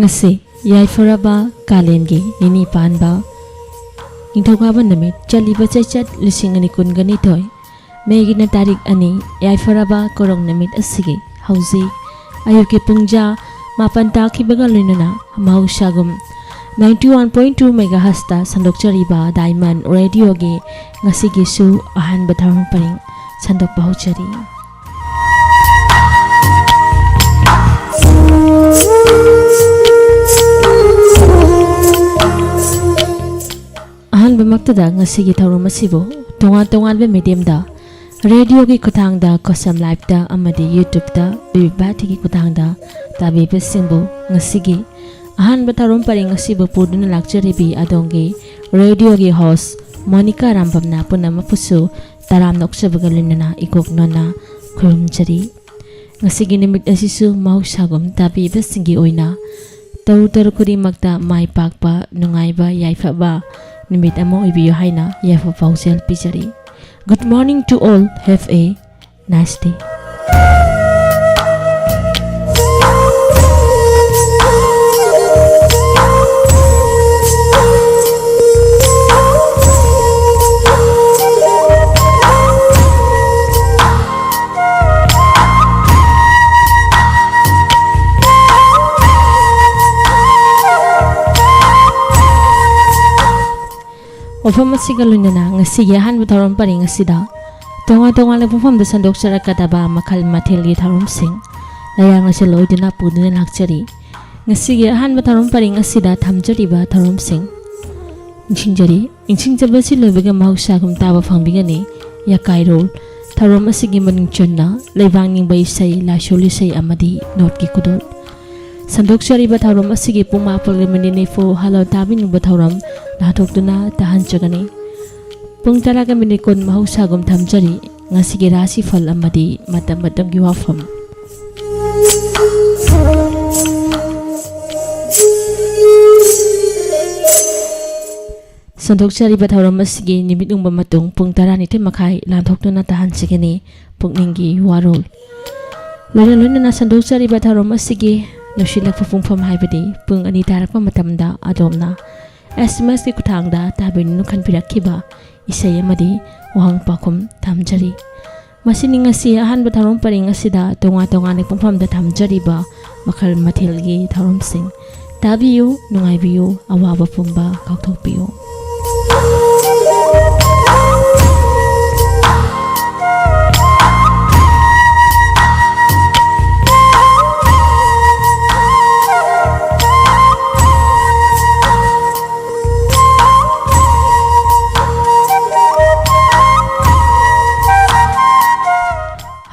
ngasi yaifuraba kalengi nini panba ningthokaba namit chaliba chachat lising ani kungani toy megina tarik ani yaifuraba korong namit asigi hauzi ayuki pungja mapan takibaga loinana mausagum 91.2 MHz ta sandokchariba Diamond Radio gi ngasigi su ahan batharong paring sandok bahauchari ahan bamaktada ngasigi thaurum asibo tongan be medium da radio gi kuthang da kosam live da amadi YouTube da bibati gi kuthang da tabi besingbu ngasigi ahan batharom paring asibo puduna lakcharibi adongi radio gi host Monica Rambamna punama pusu taram noksabaga linana ikok nona khurumchari ngasigi nimit asisu mausagum tabi besingi oina tawtar kuri makta mai pakpa nungaiba yaifaba nimit amo ibiyo haina yafa pausel pichari. Good morning to all. Have a nice day. Ofam asiga lunana ngasigi ahan batharom paring asida tonga le pumfam da sandok chara kadaba makhal mathel gi tharom sing layang na seloi dina puduna lakchari ngasigi ahan batharom paring asida thamjari ba tharom sing insingjaba silobega mahausa gum taba phangbigani ya kairol tharom asigi maning chonna leibang ning bai sai la sholi sai amadi not ki kudol sandok chari ba tharom asigi puma pol minine fo halo tabin ba tharom nathokduna tahan chagani pung taraga minikon mahusagum thamjari ngasigi rasi fal amadi matam gi wafam sandok chari ba tharom asigi nimit ungba matung pung tarani the makhai lanthokduna tahan chigani pungningi warol loina na sandok chari ba tharom asigi losilak phungpham haibadi pung ani tarakpa matamda adomna SMS ki kuthangda tabin khanpirakhiba isai amadi wahang pakhum thamjari masini ngasi ahan batharom paring asida tonga ne pumpham da thamjari ba makhal mathil gi tharom sing tabiyu nungai biyu awaba pumba kauthok biyu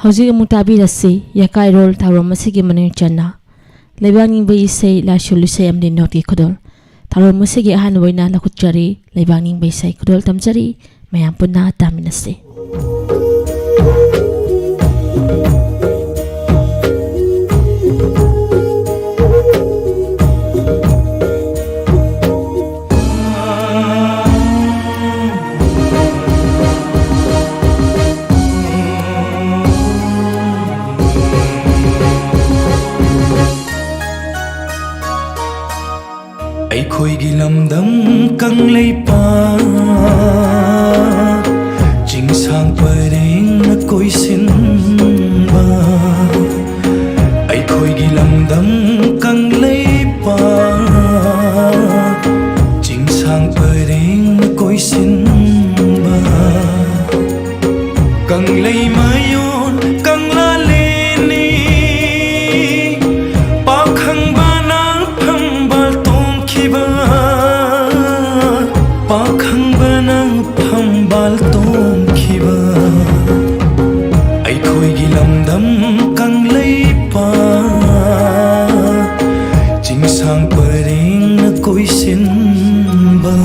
Hauji mutabi rasi yakai rol tharom asigi manin channa leibangning bai sei la shulu sei amni not ki khodol tharom asigi ahan waina la khutchari leibangning bai sei khodol tamchari mayam punna taminase Khoi lamdam kang lei pa jing sang pareng na koi sin ba ai khoi lamdam kang lei pa jing sang pareng na koi sin ba kang lei mayon kang la le ni pa khang ba na pham bal pakhang banang phambal tom khiba ai khoi gi lamdam kang lei pa jing sang pareng na koi sin ba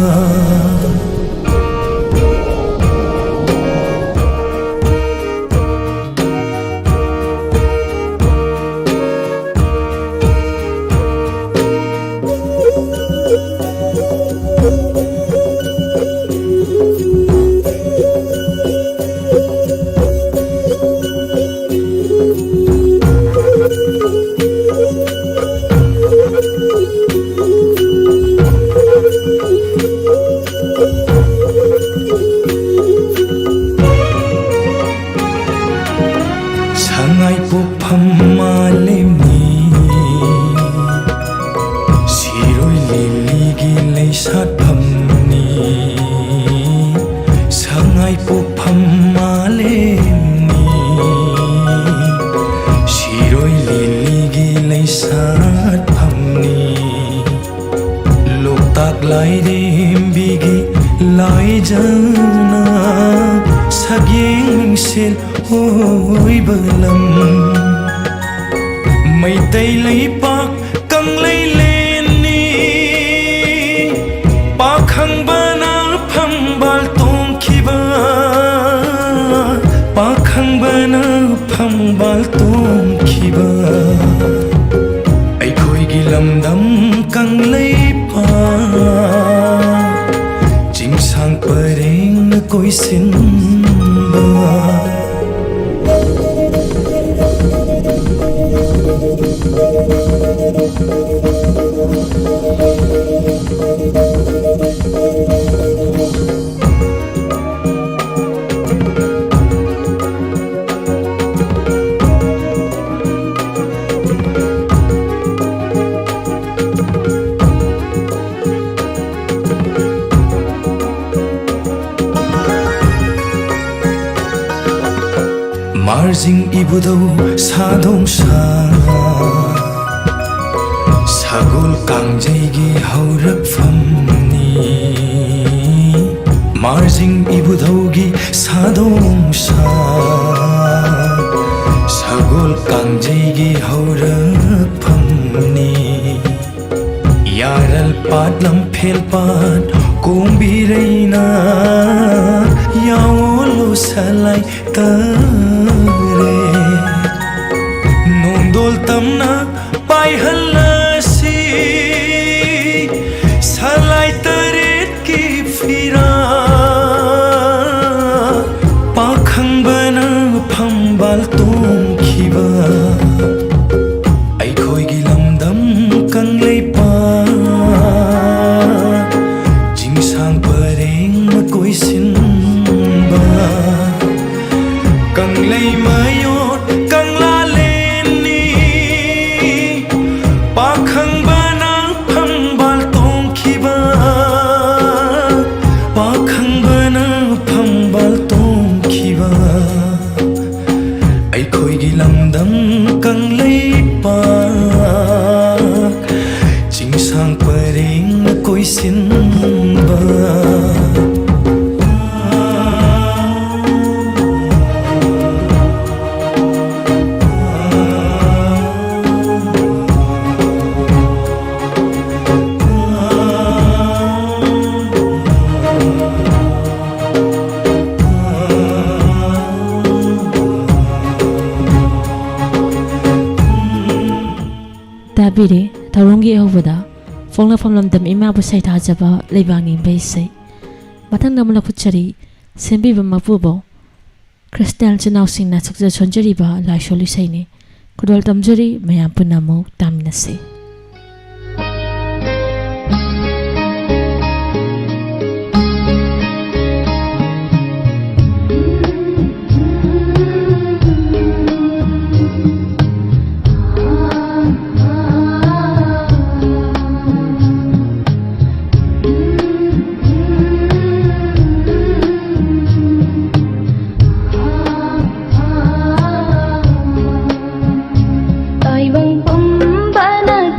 Sangai pupam malemi Siroi lili gilai sat pamni Sangai pupam malemi Siroi lili gilai sat pamni Lok tak lai dem bigi lai jana Sagyeng sil oi balam Mai tay lấy bạc căng lấy lên ni Bạc hăng bana pham bal tôm khi ba Bạc hăng bana pham bal tôm khi ba Ai khôi ghi lầm đắm căng lấy bạc Chính sang bờ đêm cối xin ba Marjing ibudau sadong sa Sagol kangjaygi haurak famni Marjing ibudaugi sadong sa Sagol kangjaygi haurak famni Yaral padlam phel pad kombireina Yaolo salai tare Nondol tamna pai halasi Salai taret ki fira Pakhang bana phambal tom khiba Ai khoi gi lamdam kang lei pa Jing sang pareng koi sin ba Kang lei mayot kang la len ni Pakhang bana phambal tom khiba Pakhang bana phambal tom khiba Ai khoi gi lamdam kang lei pa Jing sang pareng koi sin ba Tabiri tharongi ehobada phongla phomlam dam ima bu sai tha jaba leibang ni bai sai mathang namla phuchari sembi ba mapu bo Crystal chanaw sing na chukja chonjari ba lai sholi sai ni kudol tamjari mayam punamo tamna se Bang pembana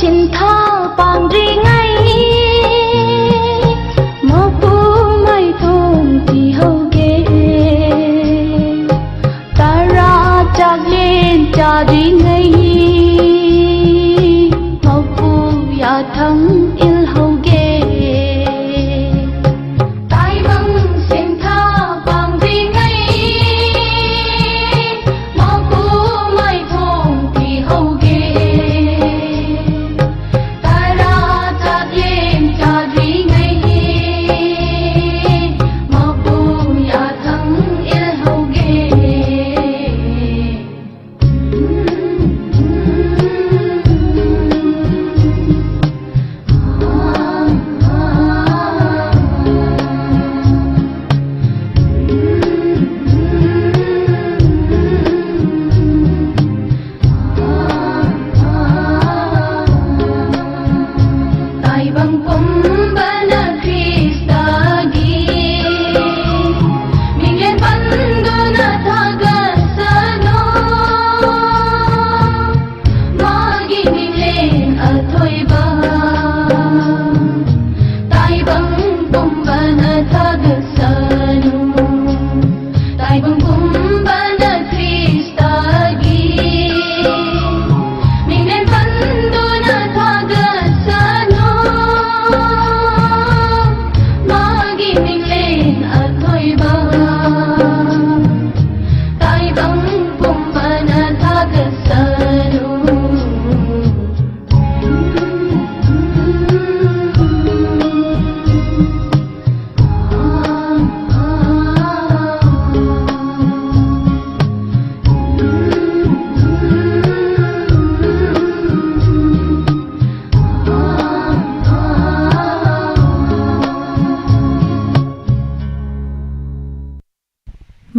สินท่าปางรีไงมอปูไม่ทงที่เฮาเกตาราจากเล่นจารีไงมอปูอย่าทั้งอิลเฮาเกตายบังสินท่าปางรีไงมอปูไม่ทงที่เฮาเก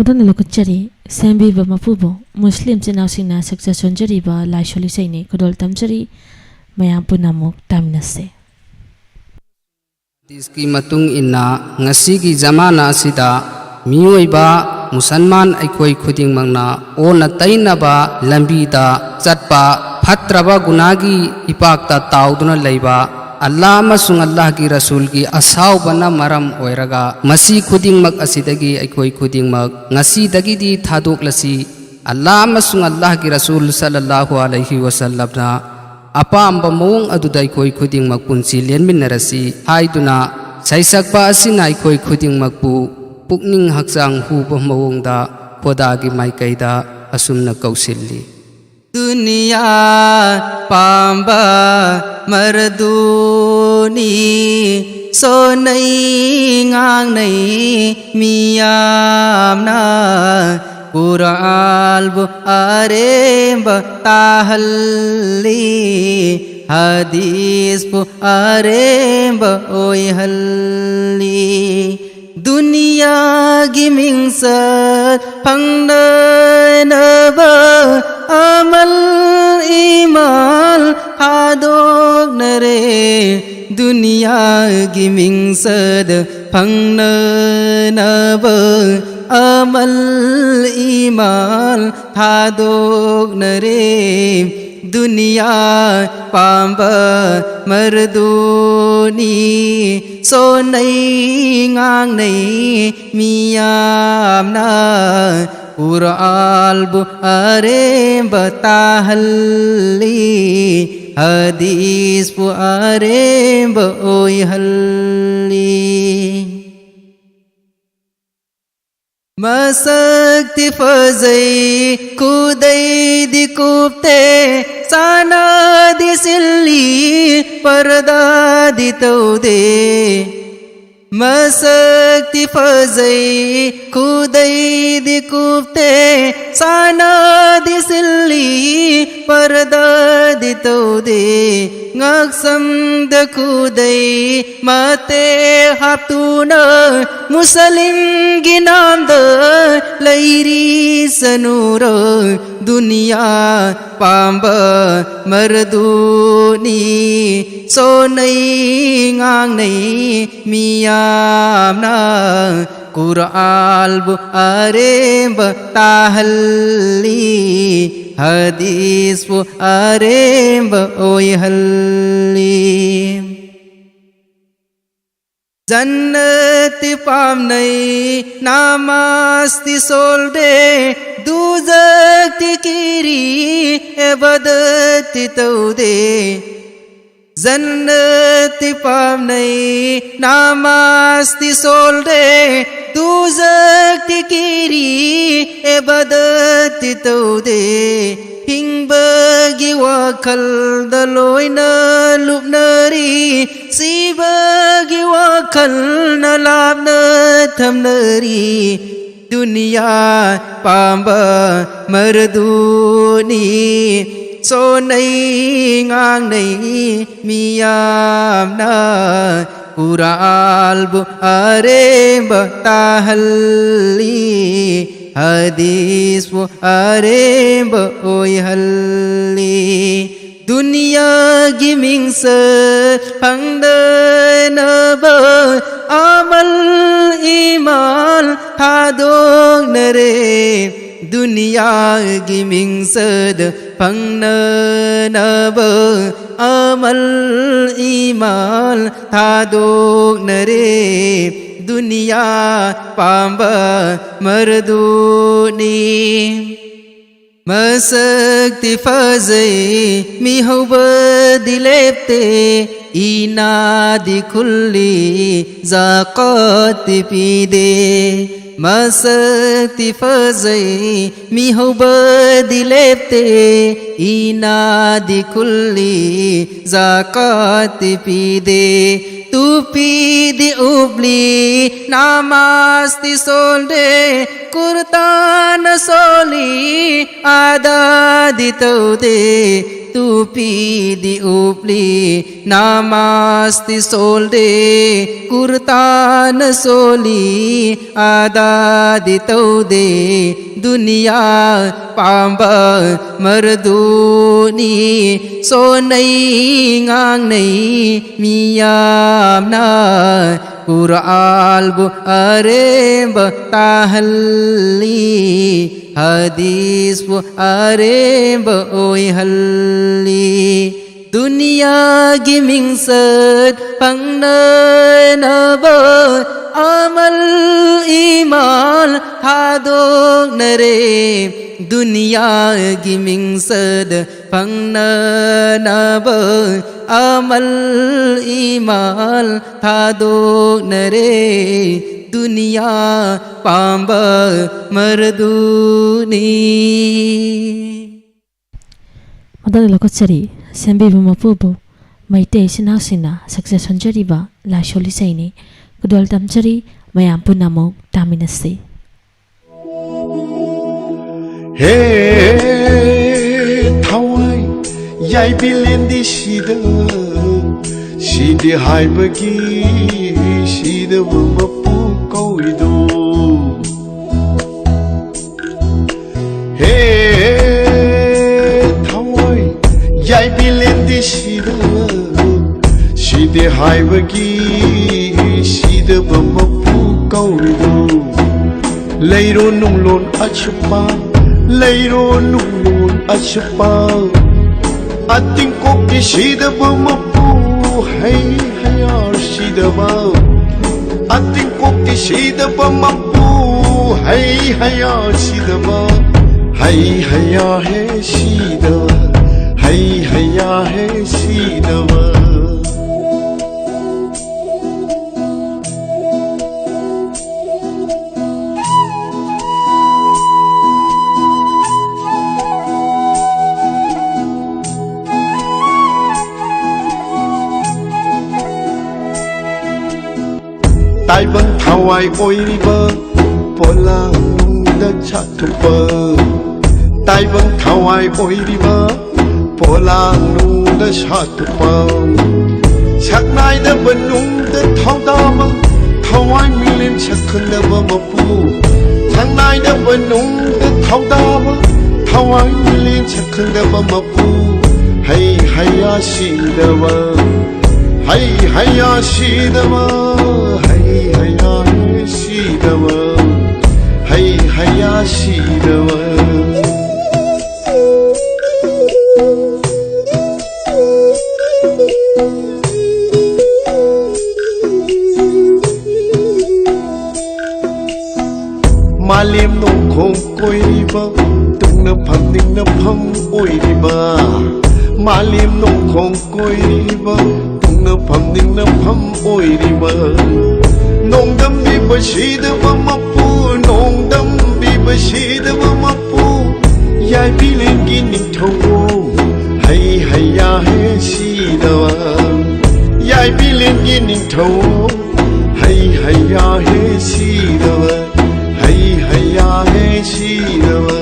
Mudan lokut cari sembi ba mapubo Muslim cinaw singna succession cari ba lai sholi saini kudol tam cari mayam punamuk tamnase. Iski matung inna ngasi ki zamana asida miyoi ba musalman aikoi khuding mangna o na taina ba lambi da chatpa phatraba gunagi ipakta tauduna leiba Allah amasung Allah ki Rasul ki asaw bana maram oiraga masi khuding mag asidagi aikoi khuding mag ngasi dagi di thadok lasi Allah amasung Allah ki Rasul sallallahu alaihi wasallam na apam bamong adudai koi khuding mag punsi lianmin narasi haiduna saisakpa asina aikoi khuding magpu pukning haksang hu bamong da khoda gi mai kaida asumna kausilli दुनिया पांबा मर्दूनी सो नहीं ngang नहीं मियाम ना Quran bu arem tahli hadis bu arem oi halli दुनिया गिमिंग सत फंगन नबा अमल ईमान हादोग नरे दुनिया गिमिंग सत फंगन नबा अमल ईमान हादोग नरे दुनिया पांबा मर्दूनी सो नहीं ngang नहीं मियाम ना Quran bu arem batahli hadis bu arem oi halli masakti fazai kudai di kupte sana di silli parda di taude masakti fazai kudai di kupte sana di silli parda di taude ngaksam da kudai mate haptuna muslim ginam da lairi sanura दुनिया पांबा मर्दूनी सो नहीं ngang नहीं मियाम ना Quran bu arem batahli hadis bu arem ba oi halli जन्नत पाम नहीं नामास्ति सोल्डे दूज़ख किरी इबादत तौदे जन्नत पाम नहीं नामास्ति सोल्डे दूज़ख किरी इबादत तौदे हिंबगी वाखल दलोइना लुबनरी सीबगी वाखल नलाबना थमनरी दुनिया पांबा मरदूनी सो नहीं ngang नहीं मियामना कुराल बु अरे बताहली hadis bu arem ba oi halli dunia giming se pangde na ba amal iman hadong nare dunia giming se pangde na ba amal iman hadong nare दुनिया पांबा मर्दूनी मसक्ति फजे मिहुब दिलेप्ते इनादि खुल्ली ज़ाक़त पीदे मसक्ति फजे मिहुब दिलेप्ते इनादि खुल्ली ज़ाक़त पीदे तू पीदी उबली नामास्ति सोल्डे कुर्तान सोली आदा दितौदे तू पीदी उबली नामास्ति सोल्डे कुर्तान सोली आदा दितौदे दुनिया पांबा मर्दूनी सो नहीं ngang नहीं मियामना कुराल बु अरे बताहली hadis bu arem ba oi halli दुनिया गिमिंग सद पंगना नबा अमल ईमान हादो नरे दुनिया गिमिंग सद पंगना नबा अमल ईमान हादो नरे दुनिया पांबा मर्दूनी मदन लोकचरी सेंबीबु मपुबु मैते सिनासिना सक्सेस हंजरीबा लाशोली सैनी कुदोल तमचरी मयाम पुनामो तामिनसे हे थावाई याई बिलेंदी शीदे हाइबगी शीदे मपु कौइदो हे थावाई याई बिलेंदी शीदे हाइबगी शीदे मपु कौइदो Leiro nung lon achupa Leiro nung lon achupa Ating ko kishida ba mapu Hay hayar shida ba Ating ko kishida ba mapu Hay hayar shida ba Hay hayar he shida ba Hay hayar he shida ba Tai bang thawai oiriba polang nungda chatupa Tai bang thawai oiriba polang nungda chatupa Chaknai da banung da thawdama thawai milen chakhanda ba mapu Chaknai da banung da thawdama thawai milen chakhanda ba mapu Hay haya shidaba Hay haya shidaba Hay haya shidaba Hay haya shidaba มาเลียมนงคงกอยรีบตึงนับพันนิ่งนับพังโอยรีบมาเลียมนงคงกอยรีบตึงนับพันนิ่งนับพังโอยรีบนงดำบีบชีดว่ามาปูนงดำบีบชีดว่ามาปูยายพี่เล่นกินนิ่งทงให้ยาให้ชีดว่ายายพี่เล่นกินนิ่งทงให้ยาให้ชีดว่าhayya he shirava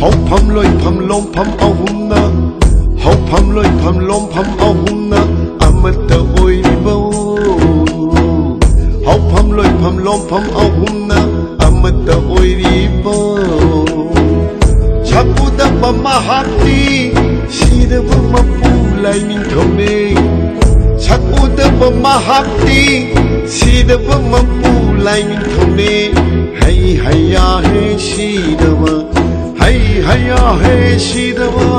hau pham loi pham lom pham au humna hau pham loi pham lom pham au humna amata oi bo hau pham loi pham lom pham au humna amata oi bo chapuda bama hati sida bama pu lai min thome chapuda bama hati sida bama pu lai min thome hayya he shidava hayya he shidava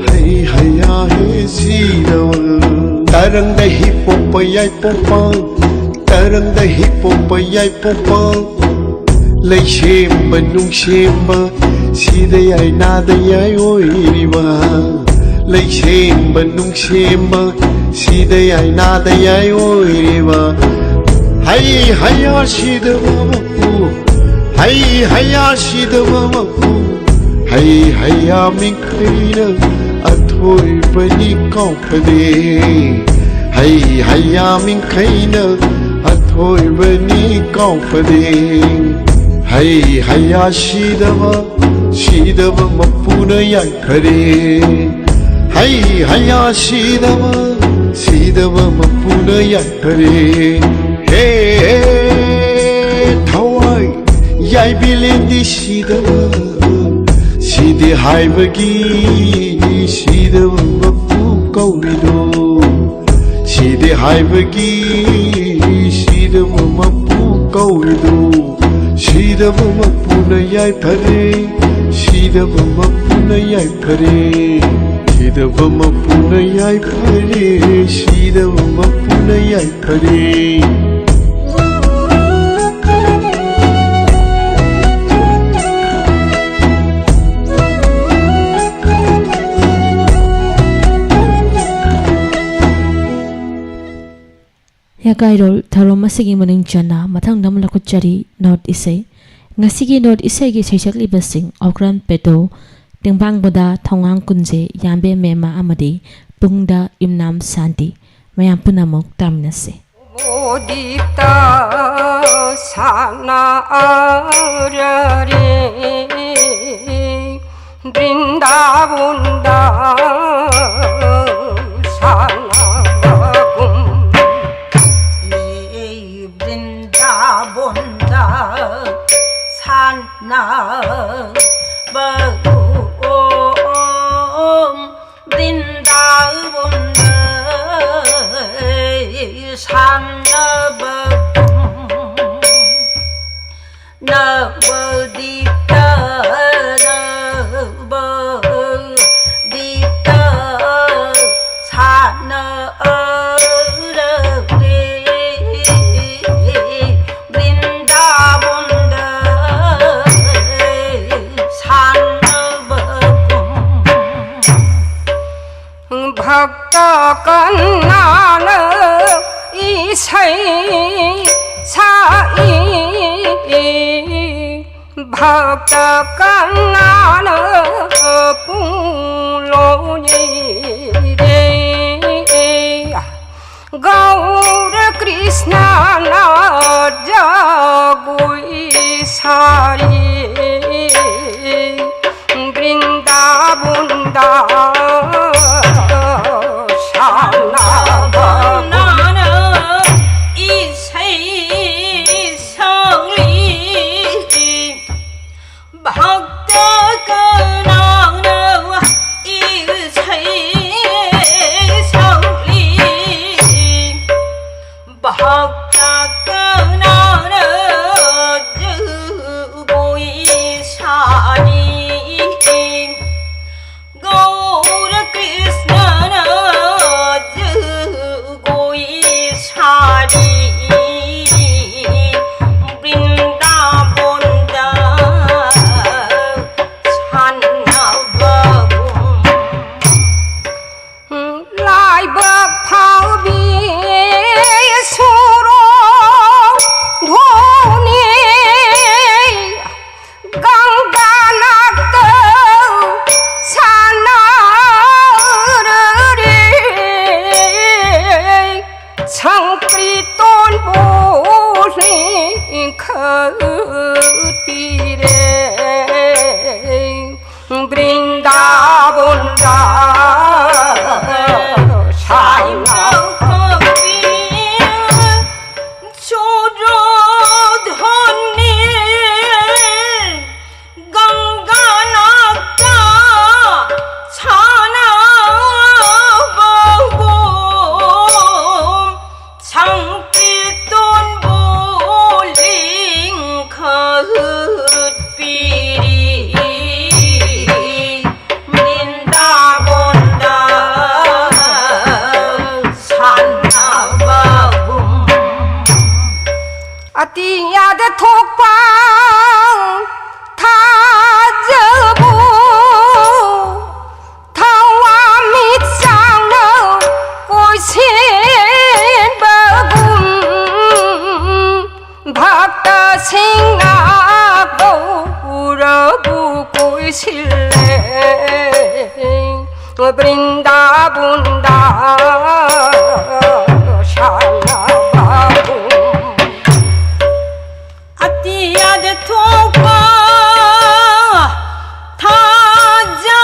hayya he shidava tarang da hi popa yai popa tarang da hi popa yai popa lai shemba nung shemba sida yai na da yai oi riba lai shemba nung shemba sida yai na da yai oi riba hayya shidava hayya shidava hayya min khaina athoi bani kau pade hayya min khaina athoi bani kau pade hayya shidava mapuna yai pade hayya shidava mapuna yai pade hey thawai yai bilendi shidava shide haibagi shidava mapu kaurido shide haibagi shidava mapu kaurido shidava mapuna yai phare shidava mapuna yai phare shidava mapuna yai phare shidava mapuna yai phare Yakairol tharom asigi maning jana mathang namla kuchari North Isai ngasigi North Isai gi seichakli basing Okran Peto tingbang boda thongang kunje yambe mema amadi pungda imnam santi mayam punamok tamnase Odita sana arare Vrindavunda sana bagum Vrindavunda sana bagum Vrindavunda sana bagum Navadita Navadita sana arare Vrindavunda sana bagum Bhakta kannana isai sai Bhakta kannana pulo re Gaura Krishna na jagui sari Vrindavunda sana banana isai sangli Bhakta kannana Brindavan Shalabhagum Atiyad Thopa Thajagum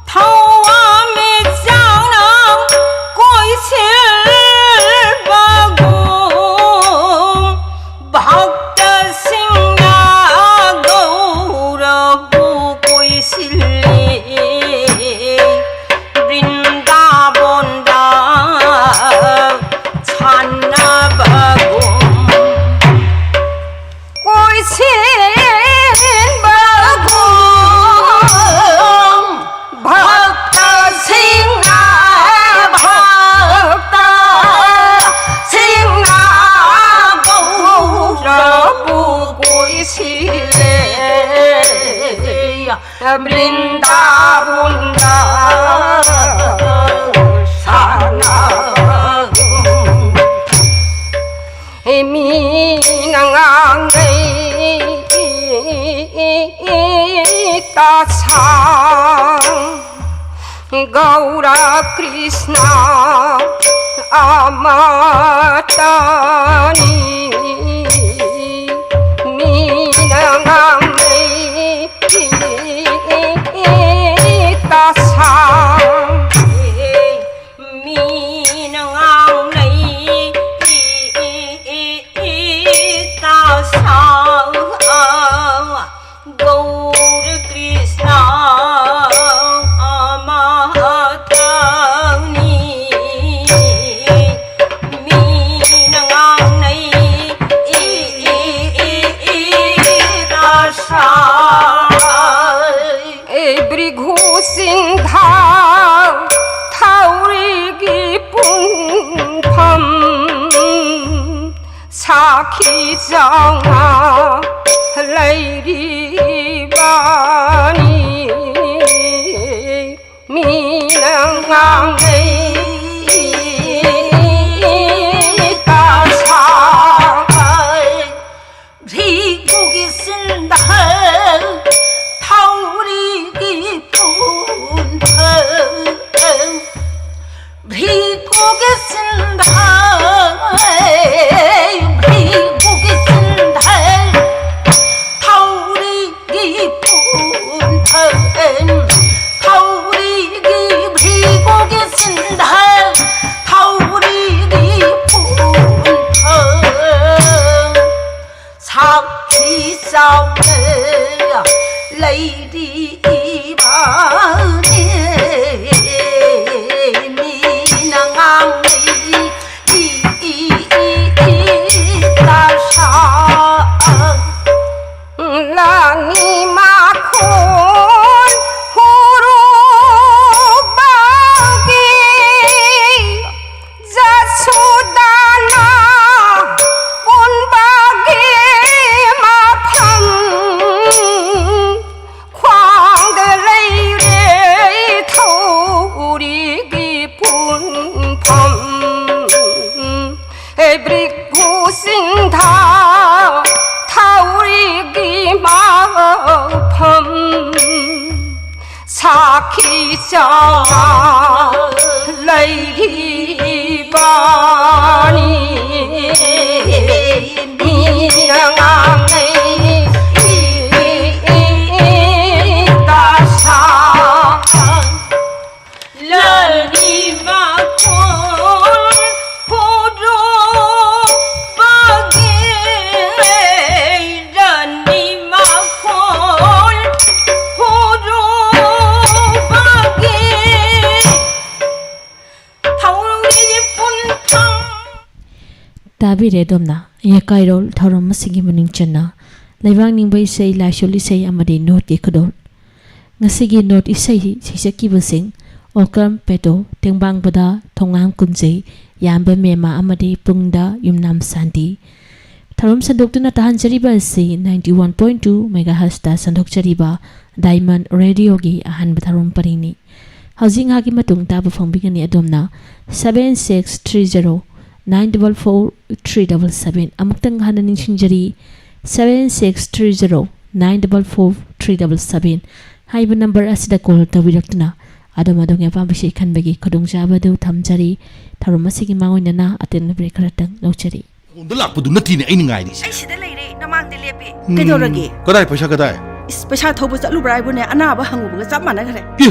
Thawa me Janam Koi Silbagum Bhakta Singha Gaurabu Koi Sili Brindavan Chanabhagum Koi Silbagum Bhakta Singha Gaurabu Koi Sili Brindavan Sanagum Minangangai Tasang Gaura Krishna Amatani Minangangai Tasang Minangangai Tasang Gaura Krishna Amatani Minangangai Brighu Sindha Thaurigi Punpham Sakhi Janga Lairi Bani Minangangai Tasang Brighu Sindha Thaurigi Punpham Brighu Sindha Thaurigi Punpham Thaurigi Brighu Sindha Thaurigi Punpham Sakhi Janga Lairi Bani Minangangai Tasang Lani Makhon Huru Bagi Jasudana Pun Bagi Mapham Khoang Lei Re Thaurigi Punpham Brighu Sindha Thaurigi Mapham Sakhi Janga Lairi Bani Minangangai Tasang Lani Makhon Huru Bagi Lani Makhon Huru Bagi Thaurigi Punpham Tabire domna Yakairol Thorom Masigi Maning Chana Laibang Ningbai Sei Laisholi Sei Amadi Note Gekadol Ngasigi Note Isai Sisaki Basing Okram Peto Tengbang Bada Tongang Kunjay Yamba Mema Amadi Pungda Yumnam Sandi Thorom Sandok na Tahan Jariba Si 91.2 MHz da Sandok Jariba Diamond Radio Gi Ahan Batharom Parini Housing Hagi Matung Taba Fongbigani Adomna 7630 944 377 Amuktang Hananing Shinjari 7630 944377 ꯍꯥꯏꯕ ꯅꯝꯕꯔ ꯑꯁꯤꯗ ꯀꯣꯜ ꯇꯧꯕꯤꯔꯛꯇꯨꯅ ꯑꯗꯣꯝ ꯑꯗꯣꯝꯒꯤ ꯑꯄꯥꯝꯕꯁꯤ ꯈꯟꯕꯒꯤ ꯈꯨꯗꯣꯡꯆꯥꯕꯗꯨ ꯊꯝꯖꯔꯤ ꯊꯧꯔꯝ ꯑꯁꯤꯒꯤ ꯃꯥꯡꯑꯣꯏꯅꯅ ꯑꯇꯦꯟꯕ ꯕ꯭ꯔꯦꯛ ꯈꯔꯇꯪ ꯂꯧꯖꯔꯤ ꯍꯣꯟꯗ ꯂꯥꯛꯄꯗꯨ ꯅꯠꯇꯦꯅꯦ ꯑꯩꯅ ꯉꯥꯏꯔꯤꯁꯦ ꯑꯩ ꯁꯤꯗ ꯂꯩꯔꯦ ꯅꯃꯥꯡꯗ ꯂꯦꯞꯄꯤ ꯀꯩꯗꯧꯔꯒꯦ ꯀꯗꯥꯏ ꯄꯩꯁꯥ ꯀꯗꯥꯏ ꯏꯁ ꯄꯩꯁꯥ ꯊꯧꯕ ꯆꯠꯂꯨꯕ꯭ꯔꯥ ꯍꯥꯏꯕꯨꯅꯦ ꯑꯅꯥꯕ ꯍꯪꯉꯨꯕꯒ ꯆꯞ ꯃꯥꯟꯅꯈ꯭ꯔꯦ ꯑꯦ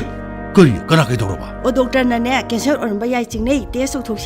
ꯀꯔꯤ ꯀꯅꯥ ꯀꯩꯗꯧꯔꯕ ꯑꯣ ꯗꯣꯛꯇꯔꯅꯅꯦ ꯀꯦꯟꯁꯔ ꯑꯣꯏꯔꯝꯕ ꯌꯥꯏ ꯆꯤꯡꯅꯩ ꯇꯦꯁ ꯇꯧꯊꯣꯛꯁꯦ